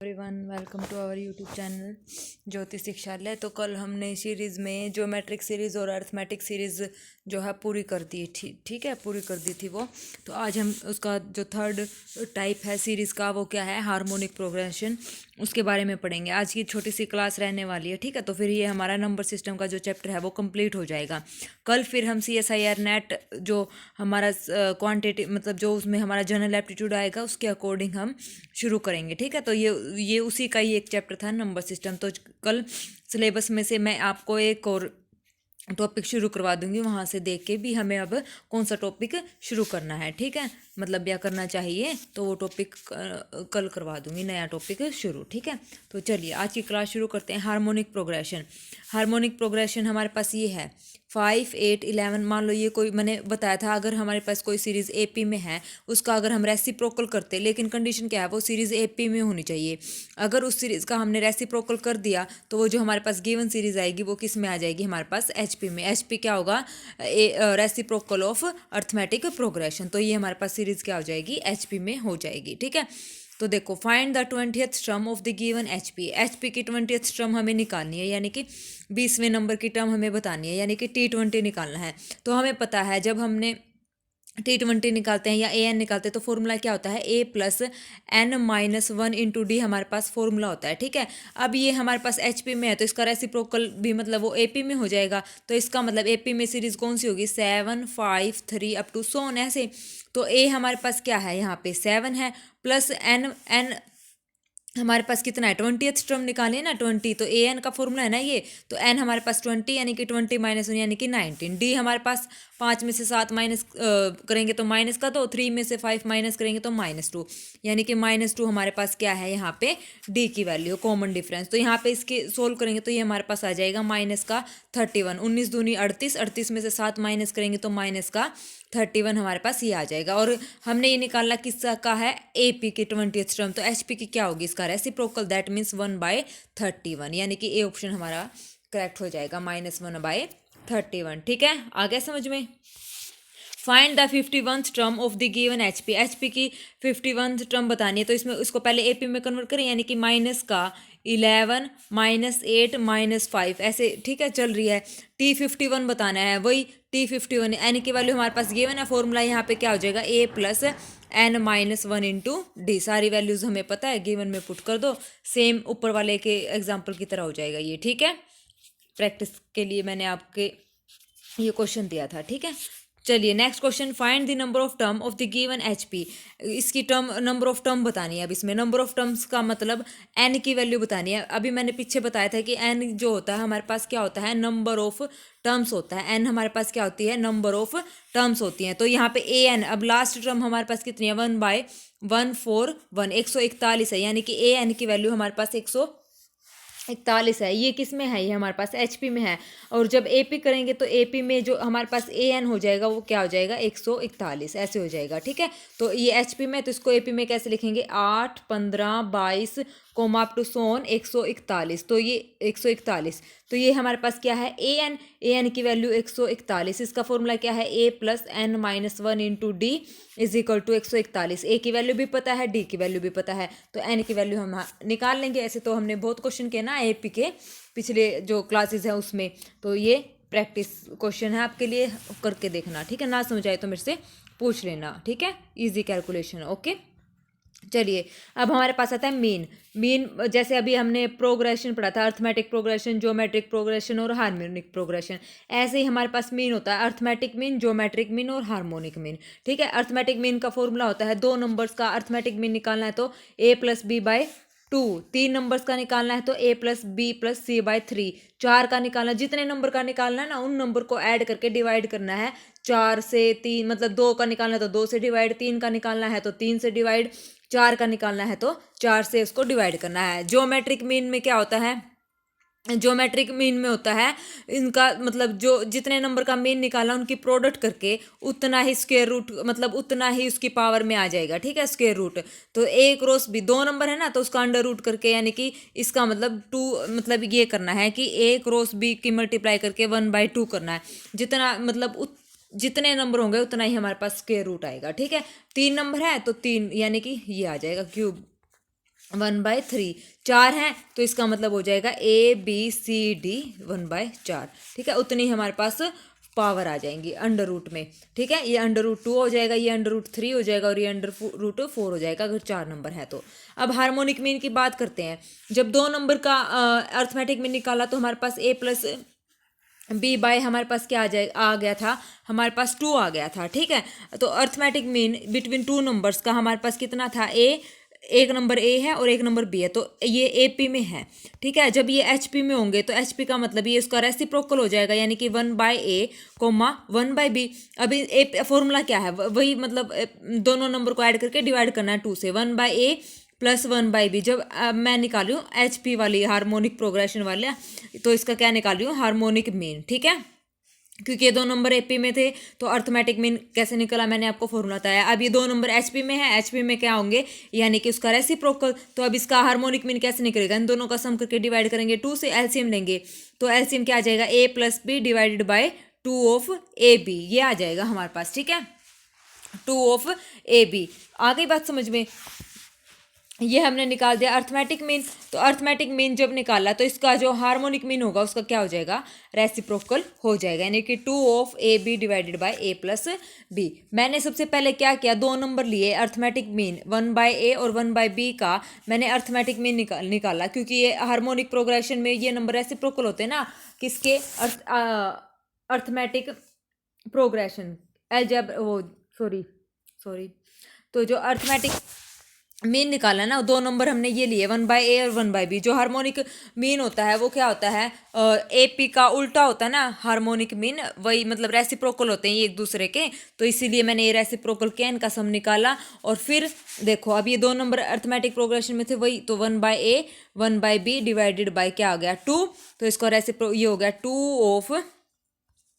Everyone, welcome to our YouTube channel Jyoti Shikshalay. तो कल हमने सीरीज़ में ज्योमेट्रिक सीरीज़ और अर्थमेटिक सीरीज़ जो है पूरी कर दी। ठीक है, पूरी कर दी थी वो। तो आज हम उसका जो थर्ड टाइप है सीरीज़ का, वो क्या है, हार्मोनिक प्रोग्रेशन, उसके बारे में पढ़ेंगे। आज की छोटी सी क्लास रहने वाली है। ठीक है, तो फिर ये हमारा नंबर सिस्टम का जो चैप्टर है वो कंप्लीट हो जाएगा। कल फिर हम CSIR नेट जो हमारा क्वांटिटी मतलब जो उसमें हमारा जनरल एप्टीट्यूड आएगा उसके अकॉर्डिंग हम शुरू करेंगे। ठीक है, तो ये उसी का ही एक चैप्टर था, नंबर सिस्टम। तो कल सिलेबस में से मैं आपको एक और टॉपिक शुरू करवा दूंगी, वहाँ से देख के भी हमें अब कौन सा टॉपिक शुरू करना है। ठीक है, मतलब या करना चाहिए, तो वो टॉपिक कल करवा दूंगी, नया टॉपिक शुरू। ठीक है, तो चलिए आज की क्लास शुरू करते हैं। Harmonic progression. हार्मोनिक प्रोग्रेशन हमारे पास ये है 5, 8, 11। मान लो ये कोई, मैंने बताया था, अगर हमारे पास कोई सीरीज़ AP में है, उसका अगर हम रेसिप्रोकल करते, लेकिन कंडीशन क्या है, वो सीरीज़ AP में होनी चाहिए। अगर उस सीरीज़ का हमने रेसिप्रोकल कर दिया तो वो जो हमारे पास गिवन सीरीज़ आएगी वो किस में आ जाएगी, हमारे पास HP में। HP क्या होगा, रेसिप्रोकल ऑफ अर्थमेटिक प्रोग्रेशन। तो ये हमारे पास सीरीज़ क्या हो जाएगी, HP में हो जाएगी। ठीक है, तो देखो, find the 20th term of the given HP की 20th टर्म हमें निकालनी है, यानी कि 20वें नंबर की टर्म हमें बतानी है, यानी कि T20 निकालना है। तो हमें पता है जब हमने T20 निकालते हैं या AN निकालते हैं तो फॉर्मूला क्या होता है, A+N-1 × D हमारे पास फॉर्मूला होता है। ठीक है, अब ये हमारे पास HP में है तो इसका रेसिप्रोकल भी मतलब वो AP में हो जाएगा। तो इसका मतलब AP में सीरीज कौन सी होगी, 7, 5, 3 अप टू सो ऑन, ऐसे। तो A हमारे पास क्या है, यहाँ पे 7 है, प्लस N हमारे पास कितना है, 20th टर्म निकालिए ना, 20। तो AN का फॉर्मूला है ना ये, तो N हमारे पास 20 यानी कि 20 -1 यानी कि 19। D हमारे पास 5 में से 7 माइनस करेंगे तो माइनस का 2, 3 में से 5 माइनस करेंगे तो -2, यानी कि -2 हमारे पास क्या है, यहाँ पे D की वैल्यू, कॉमन डिफरेंस। तो यहाँ पे इसके सोल्व करेंगे तो ये हमारे पास आ जाएगा -31। 19 दूनी 38, 38 में से 7 माइनस करेंगे तो -31 हमारे पास ये आ जाएगा। और हमने ये निकालना किसका का है, AP की 20th टर्म। तो HP की क्या होगी, इसका रेसिप्रोकल, दैट मीन्स 1/31, यानी कि A ऑप्शन हमारा करेक्ट हो जाएगा, -1/31। ठीक है, आ गया समझ में। Find the 51th term of the given HP की 51th टर्म बतानी है। तो इसमें इसको पहले AP में कन्वर्ट करें, यानी कि -11, -8, -5 ऐसे। ठीक है, चल रही है। T51 बताना है, वही T51 N की वैल्यू हमारे पास गिवन है, फॉर्मूला यहाँ पे क्या हो जाएगा, A+N-1 × D। सारी वैल्यूज हमें पता है, गिवन में पुट कर दो, सेम ऊपर वाले के एग्जाम्पल की तरह हो जाएगा ये। ठीक है, प्रैक्टिस के लिए मैंने आपके ये क्वेश्चन दिया था। ठीक है, चलिए next question, find the number of term of the given HP। इसकी टर्म, नंबर ऑफ टर्म बतानी है। अब इसमें नंबर ऑफ टर्म्स का मतलब N की वैल्यू बतानी है। अभी मैंने पीछे बताया था कि N जो होता है हमारे पास क्या होता है, नंबर ऑफ टर्म्स होता है। N हमारे पास क्या होती है, नंबर ऑफ टर्म्स होती हैं। तो यहाँ पे AN, अब लास्ट टर्म हमारे पास कितनी है, 1/141, 141 है, यानी कि AN की वैल्यू हमारे पास 141 है। ये किस में है, ये हमारे पास HP में है। और जब AP करेंगे तो AP में जो हमारे पास AN हो जाएगा वो क्या हो जाएगा, 141 ऐसे हो जाएगा। ठीक है, तो ये HP में, तो इसको AP में कैसे लिखेंगे, 8, 15, 22 कोमा अप टू सोन 141। तो ये 141, तो ये हमारे पास क्या है, AN की वैल्यू 141। इसका फॉर्मूला क्या है, A+N-1 × D = 141। A की वैल्यू भी पता है, D की वैल्यू भी पता है, तो N की वैल्यू हम निकाल लेंगे। ऐसे तो हमने बहुत क्वेश्चन किए ना AP के पिछले जो क्लासेस हैं उसमें। तो ये प्रैक्टिस क्वेश्चन है आपके लिए, करके देखना। ठीक है, ना समझ आए तो मेरे से पूछ लेना। ठीक है, इजी कैलकुलेशन। ओके, चलिए अब हमारे पास आता है मीन। जैसे अभी हमने प्रोग्रेशन पढ़ा था, अर्थमेटिक प्रोग्रेशन, ज्योमेट्रिक प्रोग्रेशन और हार्मोनिक प्रोग्रेशन। ऐसे ही हमारे पास मीन होता है, अर्थमेटिक मीन, ज्योमेट्रिक मीन और हार्मोनिक मीन। ठीक है, अर्थमेटिक मीन का फॉर्मूला होता है, 2 नंबर्स का अर्थमेटिक मीन निकालना है तो A+B/2, 3 नंबर्स का निकालना है तो A+B+C/3, 4 का निकालना, जितने नंबर का निकालना है ना उन नंबर को ऐड करके डिवाइड करना है। 4 से 3 मतलब 2 का निकालना है तो 2 से डिवाइड, 3 का निकालना है तो 3 से डिवाइड, 4 का निकालना है तो 4 से उसको डिवाइड करना है। ज्योमेट्रिक मीन में क्या होता है, ज्योमेट्रिक मीन में होता है इनका मतलब जो जितने नंबर का मीन निकाला उनकी प्रोडक्ट करके उतना ही स्क्वायर रूट, मतलब उतना ही उसकी पावर में आ जाएगा। ठीक है, स्क्वायर रूट। तो A×B 2 नंबर है ना, तो उसका अंडर रूट करके, यानी कि इसका मतलब 2, मतलब ये करना है कि A×B की मल्टीप्लाई करके 1/2 करना है। जितना मतलब जितने नंबर होंगे उतना ही हमारे पास स्क्वायर रूट आएगा। ठीक है, 3 नंबर है तो 3, यानी कि ये आ जाएगा क्यूब। 1/3, 4 हैं तो इसका मतलब हो जाएगा ABCD 1/4, ठीक है। उतनी हमारे पास पावर आ जाएंगी अंडर रूट में, ठीक है। ये अंडर रूट 2 हो जाएगा, ये अंडर रूट 3 हो जाएगा और ये अंडर रूट 4 हो जाएगा अगर 4 नंबर है तो। अब हार्मोनिक मीन की बात करते हैं। जब 2 नंबर का अर्थमेटिक मीन निकाला तो हमारे पास A+B हमारे पास क्या आ गया था, हमारे पास 2 आ गया था, ठीक है। तो अर्थमेटिक मीन बिटवीन 2 नंबर्स का हमारे पास कितना था, एक नंबर ए है और एक नंबर बी है, तो ये AP में है, ठीक है। जब ये HP में होंगे तो HP का मतलब ये इसका रेसिप्रोकल हो जाएगा, यानी कि 1/A, 1/B। अभी ए फॉर्मूला क्या है, वही मतलब दोनों नंबर को ऐड करके डिवाइड करना है 2 से, 1/A + 1/B। जब मैं निकाल रही हूँ HP वाली हार्मोनिक प्रोग्रेशन वाले, तो इसका क्या निकाल रही हूँ, हार्मोनिक मीन, ठीक है। क्योंकि ये 2 नंबर AP में थे तो अर्थमेटिक मीन कैसे निकला मैंने आपको फॉर्मूला बताया। अब ये 2 नंबर HP में है, HP में क्या होंगे, यानी कि उसका रेसिप्रोकल। तो अब इसका हार्मोनिक मीन कैसे निकलेगा, इन दोनों का सम करके डिवाइड करेंगे, 2 से एलसीएम लेंगे तो एलसीएम क्या आ जाएगा, A+B divided by 2 of AB, ये आ जाएगा हमारे पास, ठीक है, 2 ऑफ AB। आ गई बात समझ में। ये हमने निकाल दिया अर्थमेटिक मीन। तो अर्थमेटिक मीन जब निकाला तो इसका जो हार्मोनिक मीन होगा उसका क्या हो जाएगा, रेसिप्रोकल हो जाएगा, यानी कि 2 of AB divided by A+B। मैंने सबसे पहले क्या किया, 2 नंबर लिए अर्थमेटिक मीन 1/A और 1/B का मैंने अर्थमेटिक मीन निकाला, क्योंकि ये हार्मोनिक प्रोग्रेशन में ये नंबर रेसिप्रोकल होते हैं ना, किसके, अर्थमेटिक प्रोग्रेशन एल्जेब्रा, वो सॉरी तो जो अर्थमेटिक मीन निकाला ना, 2 नंबर हमने ये लिए 1/A और 1/B। जो हार्मोनिक मीन होता है वो क्या होता है, AP का उल्टा होता है ना हार्मोनिक मीन, वही मतलब रेसिप्रोकल होते हैं ये एक दूसरे के, तो इसीलिए मैंने ये रेसिप्रोकल किया, इनका सम निकाला। और फिर देखो अब ये 2 नंबर अर्थमेटिक प्रोग्रेशन में थे वही, तो 1/A 1/B डिवाइडेड बाय क्या आ गया, 2, तो इसका ये हो गया 2 ऑफ,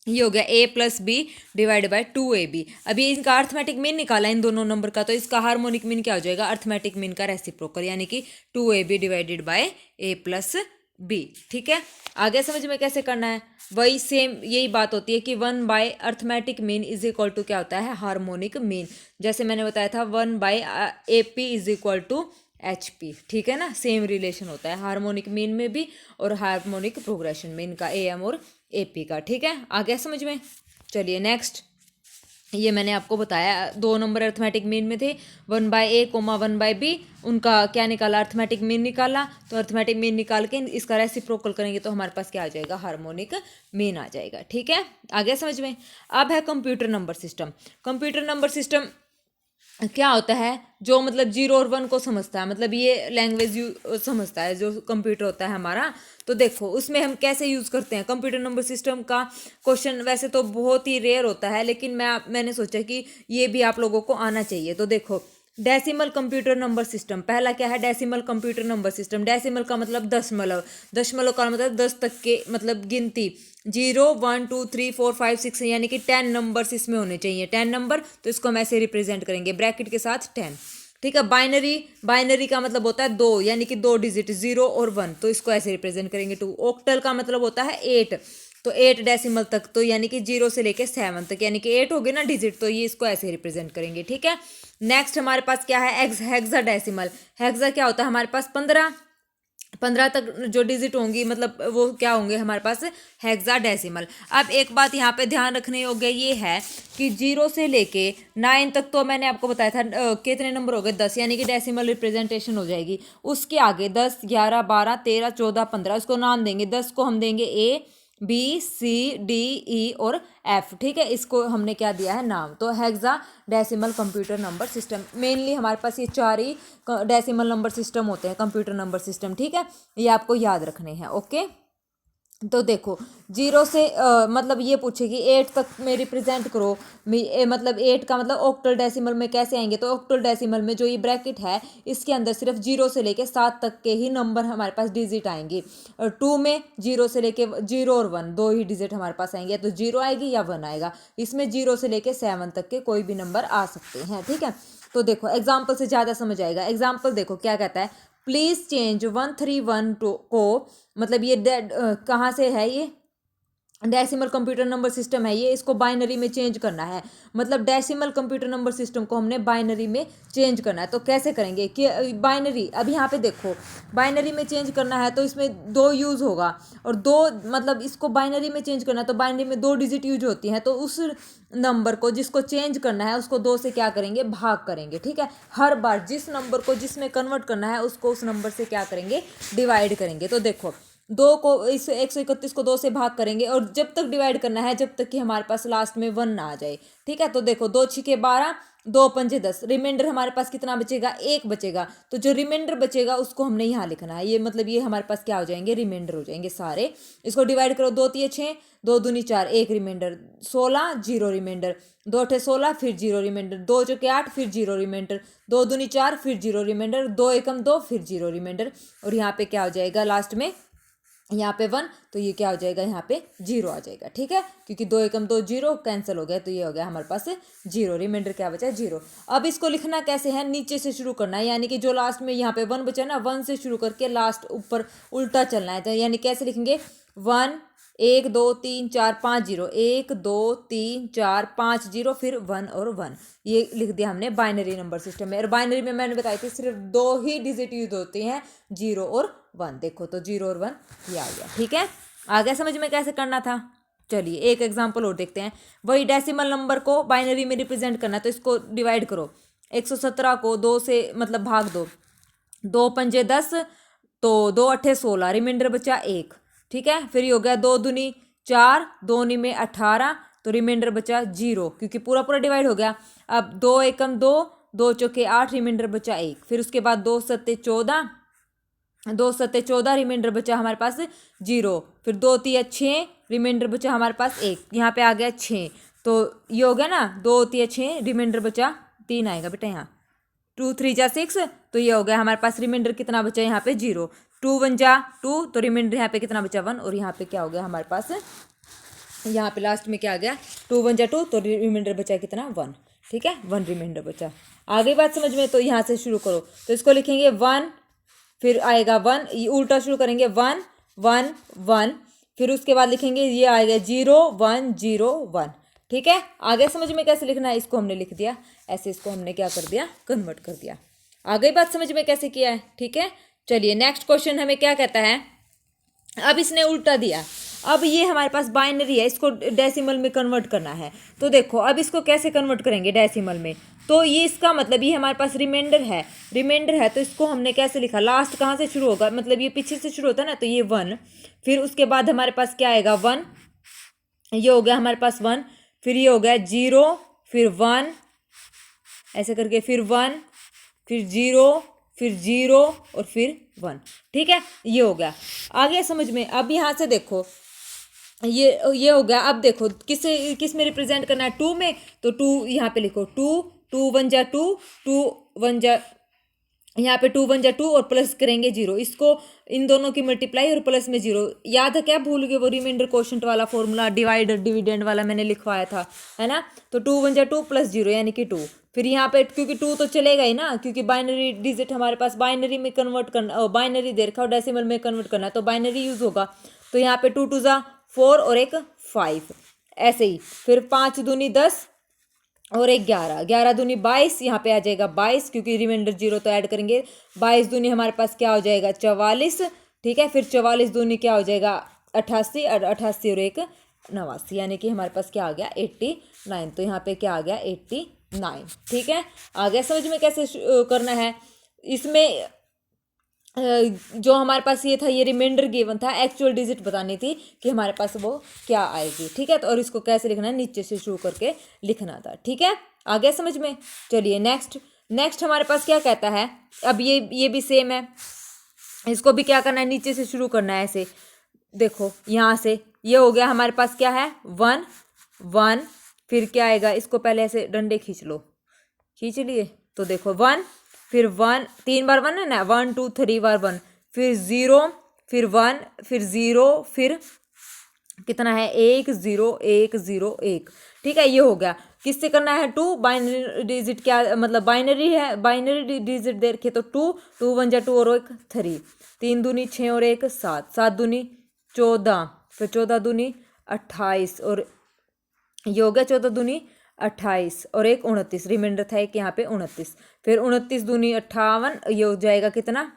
ये हो गया A+B डिवाइड बाय 2AB। अभी इनका अर्थमेटिक मीन निकाला इन दोनों नंबर का, तो इसका हार्मोनिक मीन क्या हो जाएगा, अर्थमेटिक मीन का रेसिप्रोकल, यानी कि 2AB डिवाइडेड बाय A+B, ठीक है। आगे समझ में कैसे करना है, वही सेम यही बात होती है कि 1 arithmetic mean is equal to क्या होता है, हार्मोनिक मीन। जैसे मैंने बताया था 1/AP is equal to HP, ठीक है ना, सेम रिलेशन होता है हार्मोनिक मीन में भी और हार्मोनिक प्रोग्रेशन में, इनका AM और AP का, ठीक है। आ गया समझ में। चलिए नेक्स्ट, ये मैंने आपको बताया 2 नंबर अर्थमेटिक मीन में थे 1/A, 1/B, उनका क्या निकाला, अर्थमेटिक मीन निकाला। तो अर्थमेटिक मीन निकाल के इसका रेसिप्रोकल करेंगे तो हमारे पास क्या आ जाएगा, हार्मोनिक मीन आ जाएगा, ठीक है। आ गया समझ में। अब है computer number system. Computer number system क्या होता है, जो मतलब 0 और 1 को समझता है, मतलब ये लैंग्वेज समझता है जो कंप्यूटर होता है हमारा। तो देखो उसमें हम कैसे यूज़ करते हैं कंप्यूटर नंबर सिस्टम का। क्वेश्चन वैसे तो बहुत ही रेयर होता है, लेकिन मैंने सोचा कि ये भी आप लोगों को आना चाहिए। तो देखो डेसिमल कंप्यूटर नंबर सिस्टम, पहला क्या है, decimal computer number system. Decimal का मतलब दशमलव, दशमलव का मतलब 10 तक के मतलब गिनती, 0 1 2 3 4 5 6, यानी कि 10 नंबर्स इसमें होने चाहिए, 10 नंबर। तो इसको हम ऐसे रिप्रेजेंट करेंगे ब्रैकेट के साथ 10, ठीक है। बाइनरी का मतलब होता है 2, यानी कि 2 डिजिट 0 और 1, तो इसको ऐसे रिप्रेजेंट करेंगे 2। ऑक्टल का मतलब होता है 8, तो 8 डेसिमल तक, तो यानी कि 0 से लेके 7 तक, यानी कि 8 हो गए ना डिजिट, तो ये इसको ऐसे रिप्रेजेंट करेंगे, ठीक है। नेक्स्ट हमारे पास क्या है, हेक्सा डेसिमल। हेक्सा क्या होता है, हमारे पास 15 तक जो डिजिट होंगी मतलब वो क्या होंगे हमारे पास, हेक्सा डेसिमल। अब एक बात यहाँ पे ध्यान रखने योग्य ये है कि 0 से लेके 9 तक तो मैंने आपको बताया था कितने नंबर हो गए, 10, यानी कि डेसिमल रिप्रेजेंटेशन हो जाएगी। उसके आगे 10 11 12 13 14 15, उसको नाम देंगे। 10 को हम देंगे A B C D E और F, ठीक है। इसको हमने क्या दिया है, नाम। तो hexa decimal computer number system, mainly हमारे पास ये 4 ही डेसिमल नंबर सिस्टम होते हैं कंप्यूटर नंबर सिस्टम, ठीक है। ये आपको याद रखने हैं, ओके। तो देखो 0 से मतलब ये पूछेगी 8 तक में रिप्रेजेंट करो, मतलब 8 का मतलब ऑक्टल डेसिमल में कैसे आएंगे। तो ऑक्टल डेसिमल में जो ये ब्रैकेट है इसके अंदर सिर्फ 0 से लेके 7 तक के ही नंबर हमारे पास डिजिट आएंगे। और 2 में 0 से लेके 0 और 1 दो ही डिजिट हमारे पास आएंगे, तो 0 आएगी या 1 आएगा। इसमें 0 से लेके 7 तक के कोई भी नंबर आ सकते हैं, ठीक है। तो देखो एग्जाम्पल से ज़्यादा समझ आएगा। एग्जाम्पल देखो क्या कहता है, प्लीज़ चेंज 131 को, मतलब ये कहाँ से है, ये डेसिमल कंप्यूटर नंबर सिस्टम है ये, इसको बाइनरी में चेंज करना है। मतलब डेसिमल कंप्यूटर नंबर सिस्टम को हमने बाइनरी में चेंज करना है। तो कैसे करेंगे कि बाइनरी, अब यहाँ पे देखो बाइनरी में चेंज करना है तो इसमें दो यूज़ होगा, और दो मतलब इसको बाइनरी में चेंज करना है तो बाइनरी में दो डिजिट यूज होती हैं। तो उस नंबर को जिसको चेंज करना है उसको दो से क्या करेंगे, भाग करेंगे। ठीक है, हर बार जिस नंबर को जिसमें कन्वर्ट करना है उसको उस नंबर से क्या करेंगे, डिवाइड करेंगे। तो देखो दो को इस 131 को दो से भाग करेंगे और जब तक डिवाइड करना है जब तक कि हमारे पास लास्ट में 1 ना आ जाए। ठीक है, तो देखो 2 छिके 12, 2 पंजे 10, रिमाइंडर हमारे पास कितना बचेगा, 1 बचेगा। तो जो रिमाइंडर बचेगा उसको हमने यहाँ लिखना है। ये मतलब ये हमारे पास क्या हो जाएंगे, रिमाइंडर हो जाएंगे सारे। इसको डिवाइड करो, 2 तिये 6, 2 दूनी 4, 1 रिमाइंडर, 16 जीरो रिमाइंडर, 2 अठे 16 फिर जीरो रिमाइंडर, 2 चौके 8 फिर जीरो रिमाइंडर, 2 दूनी 4 फिर जीरो रिमाइंडर, 2 एकम 2 फिर जीरो रिमाइंडर। और यहाँ पे क्या हो जाएगा लास्ट में, यहाँ पे 1, तो ये क्या हो जाएगा, यहाँ पे 0 आ जाएगा। ठीक है, क्योंकि 2 एकम 2 0 कैंसिल हो गया, तो ये हो गया हमारे पास 0, रिमाइंडर क्या बचा, 0। अब इसको लिखना कैसे है, नीचे से शुरू करना है, यानी कि जो लास्ट में यहाँ पे 1 बचा ना, 1 से शुरू करके लास्ट ऊपर उल्टा चलना है। तो यानी कैसे लिखेंगे, 1 1 2 3 4 5 0, 1 2 3 4 5 0, फिर 1 और 1, ये लिख दिया हमने बाइनरी नंबर सिस्टम में। और बाइनरी में मैंने बताई थी सिर्फ 2 ही डिजिट यूज होते हैं, 0 और 1। देखो तो 0 और 1 ये आ गया। ठीक है, आ गया समझ में कैसे करना था। चलिए एक एग्जांपल और देखते हैं। वही डेसिमल नंबर को बाइनरी में रिप्रेजेंट करना, तो इसको डिवाइड करो, 117 को 2 से मतलब भाग दो, 2 पंजे 10, तो 2 अठे 16, रिमाइंडर बचा 1। ठीक है, फिर ये हो गया 2 दूनी 4, 2 नी में 18, तो रिमाइंडर बचा 0, क्योंकि पूरा पूरा डिवाइड हो गया। अब 2 एकम 2, 2 चौके 8, रिमाइंडर बचा 1। फिर उसके बाद 2 सत्ते 14, 2 सत्ते 14, रिमाइंडर बचा हमारे पास 0। फिर 2 तिया 6, रिमाइंडर बचा हमारे पास 1, यहाँ पे आ गया 6। तो ये हो गया ना, 2 तिया 6, रिमाइंडर बचा 3 आएगा बेटा यहाँ, 2 3 जा 6, तो ये हो गया हमारे पास रिमाइंडर कितना बचा यहाँ पे 0। 2 1 जा 2, तो रिमाइंडर यहाँ पे कितना बचा 1, और यहाँ पे क्या हो गया हमारे पास, यहाँ पे लास्ट में क्या आ गया, 2 1 जा 2, तो रिमाइंडर बचा कितना 1। ठीक है, 1 रिमाइंडर बचा। आगे बात समझ में, तो यहाँ से शुरू करो, तो इसको लिखेंगे 1, फिर आएगा 1, ये उल्टा शुरू करेंगे 1 1 1, फिर उसके बाद लिखेंगे ये आएगा 0 1 0 1। ठीक है, आगे समझ में कैसे लिखना है, इसको हमने लिख दिया ऐसे, इसको हमने क्या कर दिया, कन्वर्ट कर दिया। आगे बात समझ में कैसे किया है। ठीक है, चलिए नेक्स्ट क्वेश्चन हमें क्या कहता है, अब इसने उल्टा दिया। अब ये हमारे पास बाइनरी है, इसको डेसिमल में कन्वर्ट करना है। तो देखो अब इसको कैसे कन्वर्ट करेंगे डेसिमल में, तो ये इसका मतलब ये हमारे पास रिमाइंडर है, तो इसको हमने कैसे लिखा, लास्ट कहाँ से शुरू होगा, मतलब ये पीछे से शुरू होता है ना, तो ये 1, फिर उसके बाद हमारे पास क्या आएगा 1, ये हो गया हमारे पास 1, फिर ये हो गया 0, फिर 1, ऐसे करके फिर 1, फिर 0, फिर 0 और फिर 1। ठीक है, ये हो गया, आ गया समझ में। अब यहाँ से देखो ये हो गया। अब देखो किस में रिप्रेजेंट करना है, 2 में, तो 2 यहाँ पे लिखो, 2 2 1 जा 2, 2 1 जा, यहाँ पे 2 1 जा 2 और प्लस करेंगे 0, इसको इन दोनों की मल्टीप्लाई और प्लस में 0। याद है क्या, भूल गए वो रिमाइंडर क्वोशंट वाला फॉर्मूला, डिवाइड डिविडेंड वाला मैंने लिखवाया था, है ना। तो 2 1 जा 2 प्लस 0 यानी कि 2। फिर यहाँ पे क्योंकि 2 तो चलेगा ही ना, क्योंकि बाइनरी डिजिट हमारे पास बाइनरी में कन्वर्ट करना, बाइनरी दे रखा और डेसिमल में कन्वर्ट करना, तो बाइनरी यूज होगा। तो यहाँ पे 2 2 जा 4 और एक 5, ऐसे ही। फिर 5 दूनी 10 और एक 11, 11 दूनी 22, यहाँ पे आ जाएगा 22, क्योंकि रिमाइंडर 0 तो ऐड करेंगे। 22 दूनी हमारे पास क्या हो जाएगा 44। ठीक है, फिर 44 दूनी क्या हो जाएगा 88, और 88 और एक 89, यानी कि हमारे पास क्या आ गया 89। तो यहाँ पे क्या आ गया 89। ठीक है, आ गया समझ में कैसे करना है। इसमें जो हमारे पास ये था, ये रिमाइंडर गिवन था, एक्चुअल डिजिट बतानी थी कि हमारे पास वो क्या आएगी। ठीक है, तो और इसको कैसे लिखना है, नीचे से शुरू करके लिखना था। ठीक है, आ गया समझ में। चलिए नेक्स्ट हमारे पास क्या कहता है, अब ये भी सेम है, इसको भी क्या करना है, नीचे से शुरू करना है ऐसे। देखो यहाँ से ये हो गया हमारे पास क्या है 1 1, फिर क्या आएगा, इसको पहले ऐसे डंडे खींच लो, खींच लिए, तो देखो 1, फिर 1, 3 बार 1 है ना, 1 2 3 बार 1, फिर 0, फिर 1, फिर 0, फिर कितना है 1 0 1 0 1। ठीक है, ये हो गया। किससे करना है 2, बाइनरी डिजिट, क्या मतलब बाइनरी है, बाइनरी डिजिट दे रखे, तो 2 2 1 जा 2 और एक 3, 3 दूनी 6 और एक 7, 7 दूनी 14, फिर 14 दूनी 28 और ये हो गया 14 दूनी 28 और एक 29, रिमाइंडर था एक यहाँ पे 29, फिर 29 दूनी 58, ये हो जाएगा कितना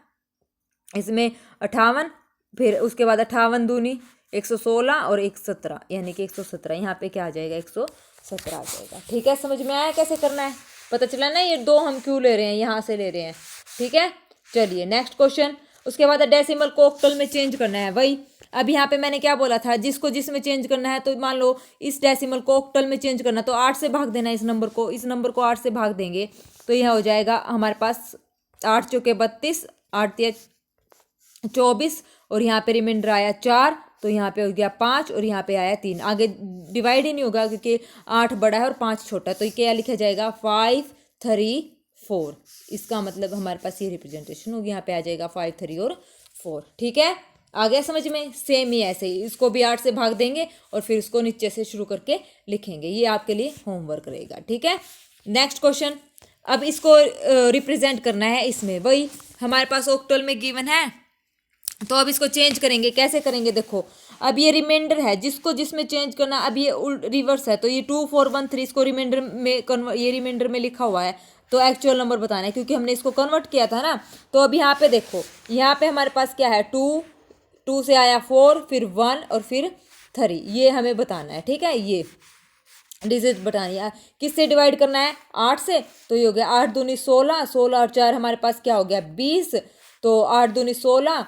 इसमें 58, फिर उसके बाद 58 दूनी 116 और 117, यानी कि 117, यहाँ पे क्या आ जाएगा 117 आ जाएगा। ठीक है, समझ में आया कैसे करना है, पता चला ना ये दो हम क्यों ले रहे हैं, यहाँ से ले रहे हैं। ठीक है, चलिए नेक्स्ट क्वेश्चन। उसके बाद डेसिमल को ऑक्टल में चेंज करना है। वही अब यहाँ पे मैंने क्या बोला था, जिसको जिसमें चेंज करना है, तो मान लो इस डेसिमल को ऑक्टल में चेंज करना, तो 8 से भाग देना इस नंबर को 8 से भाग देंगे तो यह हो जाएगा हमारे पास 8 चौके 32, 8 या 24 और यहाँ पे रिमाइंडर आया 4, तो यहाँ पे हो गया 5 और यहाँ पे आया 3। आगे डिवाइड ही नहीं होगा क्योंकि 8 बड़ा है और 5 छोटा, तो क्या लिखा जाएगा 5 3 4। इसका मतलब हमारे पास ये रिप्रेजेंटेशन होगी, यहाँ पे आ जाएगा 5 3 और 4। ठीक है, आ गया समझ में। सेम ही ऐसे ही इसको भी 8 से भाग देंगे और फिर इसको नीचे से शुरू करके लिखेंगे। ये आपके लिए होमवर्क रहेगा। ठीक है, नेक्स्ट क्वेश्चन। अब इसको रिप्रेजेंट करना है, इसमें वही हमारे पास ऑक्टल में गिवन है, तो अब इसको चेंज करेंगे। कैसे करेंगे, देखो अब ये रिमाइंडर है, जिसको जिसमें चेंज करना, अब ये रिवर्स है, तो ये 2 4 1 3 इसको रिमाइंडर में ये रिमाइंडर में लिखा हुआ है, तो एक्चुअल नंबर बताना है क्योंकि हमने इसको कन्वर्ट किया था ना। तो अब यहाँ पे देखो, यहाँ पे हमारे पास क्या है 2 से आया 4, फिर 1 और फिर 3, ये हमें बताना है। ठीक है, ये डिजिट बतानी है। किससे डिवाइड करना है 8 से, तो ये हो गया 8 दूनी 16, 16 और 4 हमारे पास क्या हो गया 20, तो 8 दूनी 16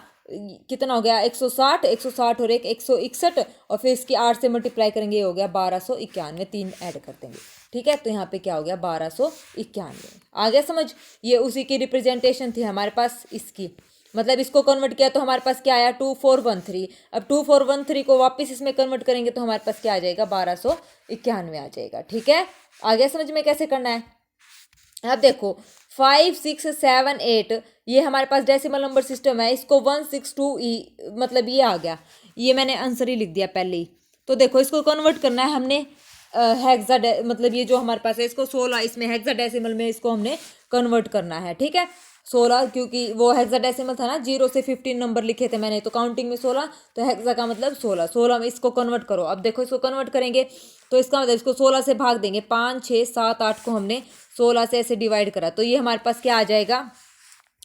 कितना हो गया 160, 160 और एक 161 और फिर इसकी 8 से मल्टीप्लाई करेंगे, ये हो गया 1291, 3 ऐड कर देंगे। ठीक है, तो यहाँ पे क्या हो गया 1291। आ गया समझ, ये उसी की रिप्रेजेंटेशन थी हमारे पास इसकी, मतलब इसको कन्वर्ट किया तो हमारे पास क्या आया 2413। अब 2413 को वापस इसमें कन्वर्ट करेंगे तो हमारे पास क्या आ जाएगा 1291 आ जाएगा। ठीक है, आ गया समझ में कैसे करना है। अब देखो 5 6 7 8 ये हमारे पास डेसिमल नंबर सिस्टम है, इसको 162 मतलब ये आ गया, ये मैंने आंसर ही लिख दिया पहले ही। तो देखो इसको कन्वर्ट करना है हमने हेक्सा, मतलब ये जो हमारे पास है इसको 16, इसमें हेक्सा डेसिमल में इसको हमने कन्वर्ट करना है। ठीक है, 16 क्योंकि वो हेक्सा डेसिमल था ना, 0 से 15 नंबर लिखे थे मैंने, तो काउंटिंग में 16, तो हेक्सा का मतलब 16, 16 में इसको कन्वर्ट करो। अब देखो इसको कन्वर्ट करेंगे तो इसका मतलब इसको 16 से भाग देंगे, 5 6 7 8 को हमने 16 से ऐसे डिवाइड करा, तो ये हमारे पास क्या आ जाएगा,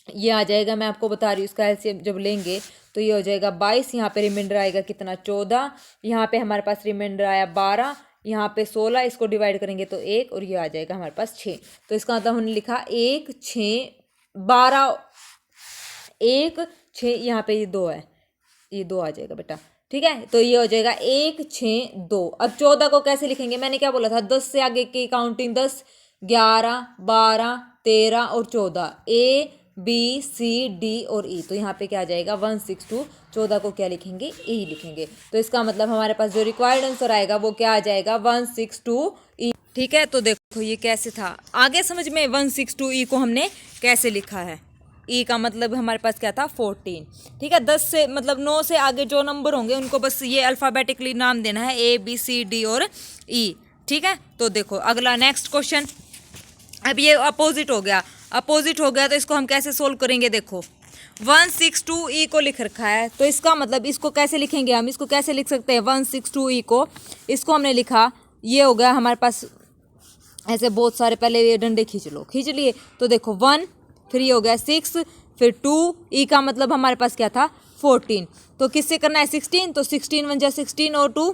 ये आ जाएगा, मैं आपको बता रही हूँ इसका एलसीएम जब लेंगे तो ये हो जाएगा 22, यहाँ पे रिमाइंडर आएगा कितना 14, यहाँ पे हमारे पास रिमाइंडर आया 12, यहाँ पे 16, इसको डिवाइड करेंगे तो 1 और ये आ जाएगा हमारे पास 6। तो इसका मतलब हमने लिखा 1 6 12 1 6, यहाँ पे ये 2 है, ये 2 आ जाएगा बेटा। ठीक है, तो ये हो जाएगा 1 6 2। अब 14 को कैसे लिखेंगे, मैंने क्या बोला था 10 से आगे की काउंटिंग 10 11 12 13 और 14, A B C D और E, तो यहाँ पे क्या आ जाएगा 162। 14 को क्या लिखेंगे E लिखेंगे, तो इसका मतलब हमारे पास जो रिक्वायर्ड आंसर आएगा वो क्या आ जाएगा 162 E। ठीक है, तो देखो ये कैसे था, आगे समझ में 162 E को हमने कैसे लिखा है। E का मतलब हमारे पास क्या था 14। ठीक है, 10 से मतलब 9 से आगे जो नंबर होंगे उनको बस ये अल्फ़ाबेटिकली नाम देना है, A B C D और E। ठीक है, तो देखो अगला नेक्स्ट क्वेश्चन। अब ये अपोजिट हो गया, अपोजिट हो गया तो इसको हम कैसे सोल्व करेंगे, देखो 162E को लिख रखा है, तो इसका मतलब इसको कैसे लिखेंगे हम, इसको कैसे लिख सकते हैं 162E को, इसको हमने लिखा, ये हो गया हमारे पास ऐसे बहुत सारे, पहले ये डंडे खींच लो, खींच लिए, तो देखो 1 फिर ये हो गया 6 फिर 2, E का मतलब हमारे पास क्या था 14, तो किससे करना है 16, तो 16 1 जा 16 और 2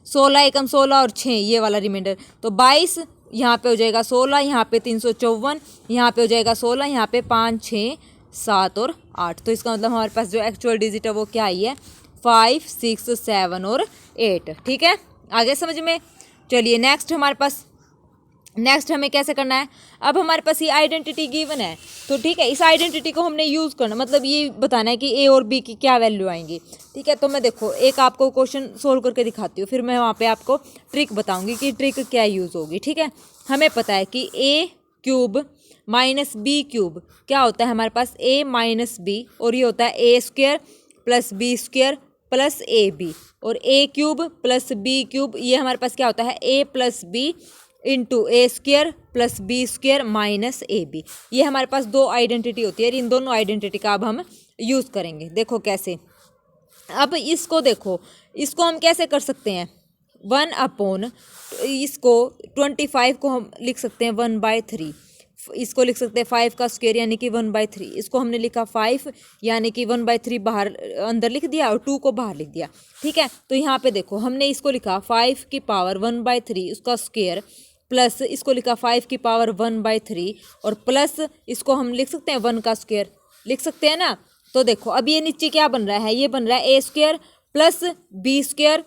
16 एकम 16 और 6 ये वाला रिमाइंडर, तो 22, यहाँ पे हो जाएगा 16, यहाँ पे 354, यहाँ पे हो जाएगा 16, यहाँ पे 5 6 7 और 8, तो इसका मतलब हमारे पास जो एक्चुअल डिजिट है वो क्या आई है 5 6 7 और 8। ठीक है, आगे समझ में। चलिए नेक्स्ट हमारे पास, नेक्स्ट हमें कैसे करना है, अब हमारे पास ये आइडेंटिटी गिवन है, तो ठीक है इस आइडेंटिटी को हमने यूज़ करना, मतलब ये बताना है कि ए और बी की क्या वैल्यू आएंगी। ठीक है, तो मैं देखो एक आपको क्वेश्चन सोल्व करके दिखाती हूँ, फिर मैं वहाँ पे आपको ट्रिक बताऊँगी कि ट्रिक क्या यूज़ होगी। ठीक है, हमें पता है कि ए क्यूब माइनस बी क्यूब क्या होता है हमारे पास A माइनस बी, और ये होता है A square plus B square plus A B, और A cube plus B cube ये हमारे पास क्या होता है A plus B into A square plus B square minus A B. ये हमारे पास दो आइडेंटिटी होती है, इन दोनों आइडेंटिटी का अब हम यूज़ करेंगे। देखो कैसे, अब इसको देखो, इसको हम कैसे कर सकते हैं, 1/, इसको 25 को हम लिख सकते हैं 1/3, इसको लिख सकते हैं 5 का स्क्वायर यानी कि 1/3, इसको हमने लिखा 5 यानी कि 1/3 बाहर अंदर लिख दिया और 2 को बाहर लिख दिया, ठीक है। तो यहाँ पे देखो हमने इसको लिखा 5 की पावर 1/3 उसका स्क्वायर, प्लस इसको लिखा 5 की पावर 1/3 और प्लस इसको हम लिख सकते हैं 1 का स्क्वायर, लिख सकते हैं ना। तो देखो अब ये नीचे क्या बन रहा है, ये बन रहा है a² plus b²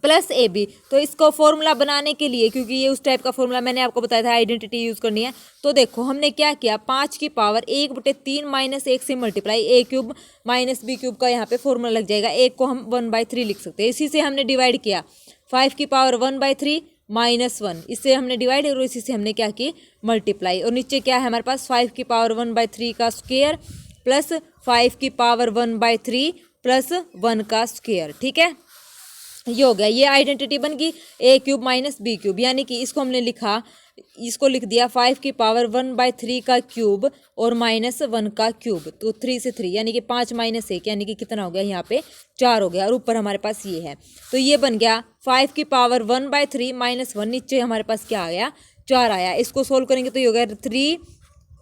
plus AB। तो इसको फॉर्मूला बनाने के लिए, क्योंकि ये उस टाइप का फॉर्मूला मैंने आपको बताया था आइडेंटिटी यूज़ करनी है, तो देखो हमने क्या किया, 5 की पावर 1/3 माइनस 1 से मल्टीप्लाई a³ माइनस b³ का यहाँ पे फॉर्मूला लग जाएगा। एक को हम 1/3 लिख सकते हैं, इसी से हमने डिवाइड किया 5 की पावर 1/3 -1, इससे हमने डिवाइड और इसी से हमने क्या की मल्टीप्लाई। और नीचे क्या है हमारे पास 5 की पावर 1/3 का स्क्वायर प्लस 5 की पावर 1/3 प्लस 1 का स्क्वायर, ठीक है। ये हो गया, ये आइडेंटिटी बन गई a³ माइनस b³, यानी कि इसको हमने लिखा, इसको लिख दिया 5 की पावर 1/3 का क्यूब और -1 का क्यूब, तो 3 से 3 यानी कि 5 - 1 यानी कि कितना हो गया यहाँ पे 4 हो गया, और ऊपर हमारे पास ये है, तो ये बन गया 5 की पावर 1/3 -1, नीचे हमारे पास क्या आ गया 4 आया। इसको सोल्व करेंगे तो ये हो गया 3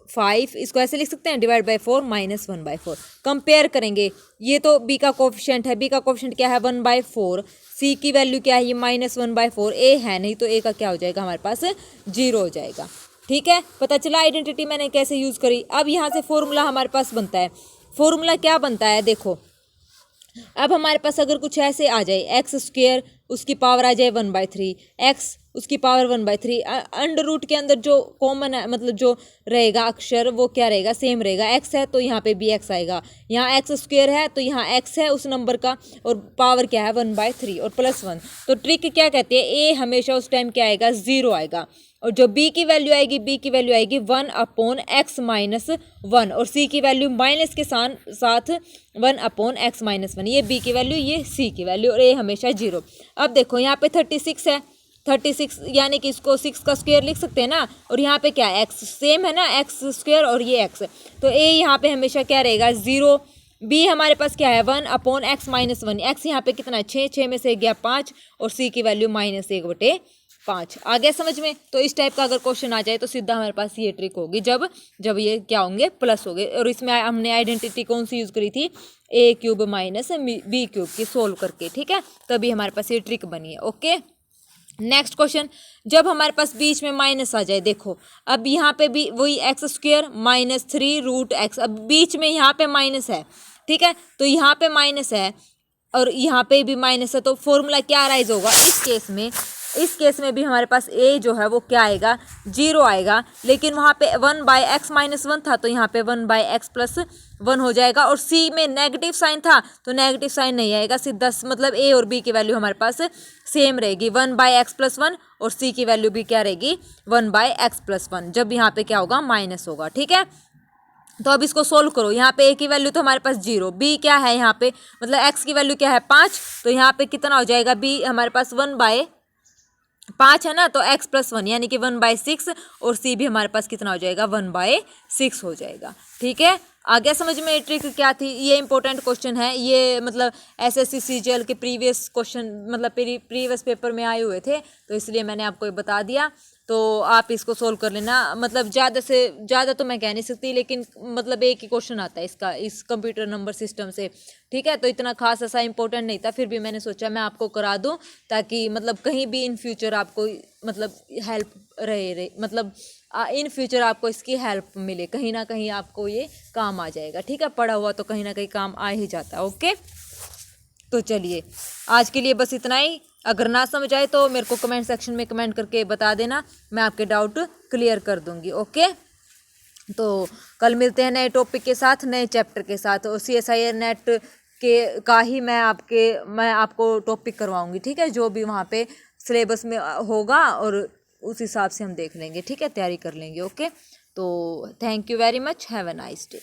5, इसको ऐसे लिख सकते हैं डिवाइड बाई 4 -1/4। कंपेयर करेंगे, ये तो b का कोफिशिएंट है, b का कोफिशिएंट क्या है 1/4, c की वैल्यू क्या है ये -1/4, a है नहीं तो a का क्या हो जाएगा हमारे पास 0 हो जाएगा, ठीक है। पता चला आइडेंटिटी मैंने कैसे यूज़ करी। अब यहाँ से फॉर्मूला हमारे पास बनता है, फॉर्मूला क्या बनता है देखो, अब हमारे पास अगर कुछ ऐसे आ जाए x² उसकी पावर आ जाए 1/3, x उसकी पावर 1/3, अंडर रूट के अंदर जो कॉमन है मतलब जो रहेगा अक्षर वो क्या रहेगा सेम रहेगा, x है तो यहाँ पे भी x आएगा, यहाँ x² है तो यहाँ x है उस नंबर का और पावर क्या है 1/3 और +1। तो ट्रिक क्या कहती है, a हमेशा उस टाइम क्या आएगा 0 आएगा, और जो b की वैल्यू आएगी, b की वैल्यू आएगी 1/x - 1 और c की वैल्यू माइनस के साथ 1/x - 1, ये b की वैल्यू ये c की वैल्यू और a हमेशा 0। अब देखो यहाँ पे 36 है, 36 यानी कि इसको 6 का स्क्वायर लिख सकते हैं ना, और यहाँ पे क्या है x सेम है ना, x² और ये x, तो a यहाँ पे हमेशा क्या रहेगा 0। b हमारे पास क्या है 1/x - 1, x यहाँ पे कितना है 6 में से गया 5 और c की वैल्यू -1/5। आ गया समझ में। तो इस टाइप का अगर क्वेश्चन आ जाए तो सीधा हमारे पास ये ट्रिक होगी, जब ये क्या होंगे प्लस हो गए, और इसमें हमने आइडेंटिटी कौन सी यूज़ करी थी a³ माइनस b³ की सोल्व करके, ठीक है, तभी हमारे पास ये ट्रिक बनी है। ओके, नेक्स्ट क्वेश्चन, जब हमारे पास बीच में माइनस आ जाए, देखो अब यहाँ पे भी वही x² -3√x, अब बीच में यहाँ पे माइनस है, ठीक है, तो यहाँ पे माइनस है और यहाँ पे भी माइनस है, तो फॉर्मूला क्या राइज होगा इस केस में भी हमारे पास a जो है वो क्या आएगा 0 आएगा, लेकिन वहाँ पे 1/x - 1 था तो यहाँ पे 1/x + 1 हो जाएगा, और c में नेगेटिव साइन था तो नेगेटिव साइन नहीं आएगा, सीधा मतलब a और b की वैल्यू हमारे पास सेम रहेगी 1/x + 1 और c की वैल्यू भी क्या रहेगी 1/x + 1, जब यहाँ पे क्या होगा माइनस होगा, ठीक है। तो अब इसको सोल्व करो, यहाँ पे a की वैल्यू तो हमारे पास 0, b क्या है यहाँ पे मतलब x की वैल्यू क्या है 5, तो यहाँ पे कितना हो जाएगा b हमारे पास 1/5 है ना, तो x + 1 यानी कि 1/6 और c भी हमारे पास कितना हो जाएगा 1/6 हो जाएगा, ठीक है। आ गया समझ में ट्रिक क्या थी, ये इंपॉर्टेंट क्वेश्चन है, ये मतलब एसएससी सीजीएल के प्रीवियस क्वेश्चन मतलब प्रीवियस पेपर में आए हुए थे, तो इसलिए मैंने आपको ये बता दिया, तो आप इसको सोल्व कर लेना। मतलब ज़्यादा से ज़्यादा तो मैं कह नहीं सकती, लेकिन मतलब एक ही क्वेश्चन आता है इसका इस कंप्यूटर नंबर सिस्टम से, ठीक है, तो इतना खास ऐसा इंपॉर्टेंट नहीं था, फिर भी मैंने सोचा मैं आपको करा दूं ताकि मतलब कहीं भी इन फ्यूचर आपको मतलब हेल्प रहे मतलब इन फ्यूचर आपको इसकी हेल्प मिले, कहीं ना कहीं आपको ये काम आ जाएगा, ठीक है, पढ़ा हुआ तो कहीं ना कहीं काम आ ही जाता है। ओके, तो चलिए आज के लिए बस इतना ही, अगर ना समझ आए तो मेरे को कमेंट सेक्शन में कमेंट करके बता देना, मैं आपके डाउट क्लियर कर दूंगी। ओके, तो कल मिलते हैं नए टॉपिक के साथ, नए चैप्टर के साथ, और CSIR नेट के का ही मैं आपको टॉपिक करवाऊंगी, ठीक है, जो भी वहाँ पे सिलेबस में होगा और उस हिसाब से हम देख लेंगे, ठीक है, तैयारी कर लेंगे। ओके, तो thank you very much, have a nice day.